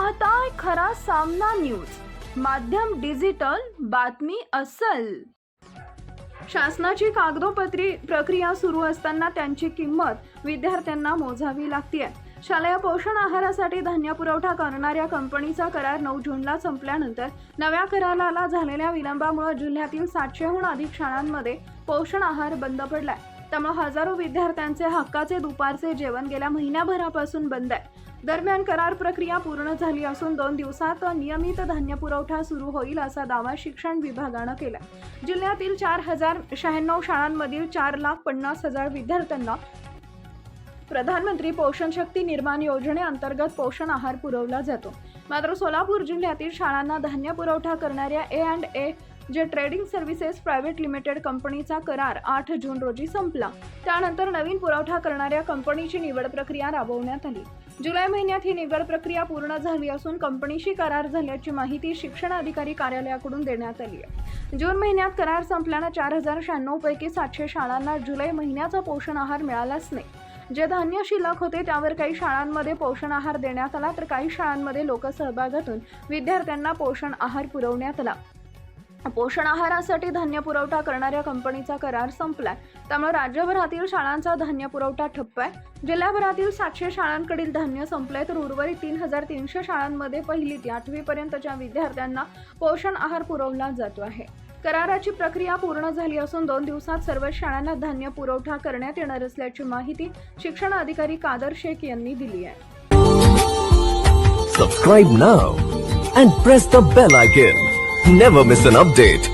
पाहताय खरा सामना न्यूज, माध्यम डिजिटल, बातमी अस्सल। शासनाची कागदोपत्री प्रक्रिया सुरू असताना त्यांची किंमत विद्यार्थ्यांना मोजावी लागते। शालेय पोषण आहारासाठी धान्य पुरवठा करणाऱ्या कंपनीचा करार 9 जूनला संपल्यानंतर नव्या कराराला झालेल्या विलंबामुळे जिल्ह्यातील 700हून अधिक शाळांमध्ये पोषण आहार बंद पडलाय। त्यामुळे हजारो विद्यार्थ्यांचे हक्काचे दुपारचे जेवण गेल्या महिन्याभरापासून बंद आहे। दरम्यान करार प्रक्रिया पूर्ण झाली असून 2 दिवसात नियमित धान्य पुरवठा सुरू होईल असा दावा शिक्षण विभागाने केला। जिल्ह्यातील 4096 शाळांमधील 4,50,000 विद्यार्थ्यांना प्रधानमंत्री पोषण शक्ती निर्माण योजनेअंतर्गत पोषण आहार पुरवला जातो। मात्र सोलापूर जिल्ह्यातील शाळांना धान्य पुरवठा करणाऱ्या A&A जे ट्रेडिंग सर्व्हिसेस प्रायव्हेट लिमिटेड कंपनीचा करार 8 जून रोजी संपला। त्यानंतर नवीन पुरवठा करणाऱ्या कंपनीची निवड प्रक्रिया राबवण्यात आली। जुलै महिन्यात ही निवड प्रक्रिया पूर्ण झाली असून कंपनीशी करार झाल्याची माहिती शिक्षण अधिकारी कार्यालयाकडून देण्यात आली आहे। जून महिन्यात करार संपल्याने 4096 पैकी 700 शाळांना जुलै महिन्याचा पोषण आहार मिळालाच नाही। जे धान्य शिल्लक होते त्यावर काही शाळांमध्ये पोषण आहार देण्यात आला, तर काही शाळांमध्ये लोकसहभागातून विद्यार्थ्यांना पोषण आहार पुरवण्यात आला। पोषण आहारासाठी धान्य पुरवठा करणाऱ्या कंपनीचा करार संपलाय, त्यामुळे राज्यभरातील शाळांचा धान्य पुरवठा ठप्प आहे। जिल्ह्याभरातील 700 शाळांकडील धान्य संपले, तर उर्वरित 3300 शाळांमध्ये 1ली ते 8वी पर्यंतच्या विद्यार्थ्यांना पोषण आहार पुरवला जातो आहे। कराराची प्रक्रिया पूर्ण झाली असून 2 दिवसात सर्व शाळांना धान्य पुरवठा करण्यात येणार असल्याची माहिती शिक्षण अधिकारी कादर शेख यांनी दिली आहे। Subscribe now and press the bell icon. Never miss an update.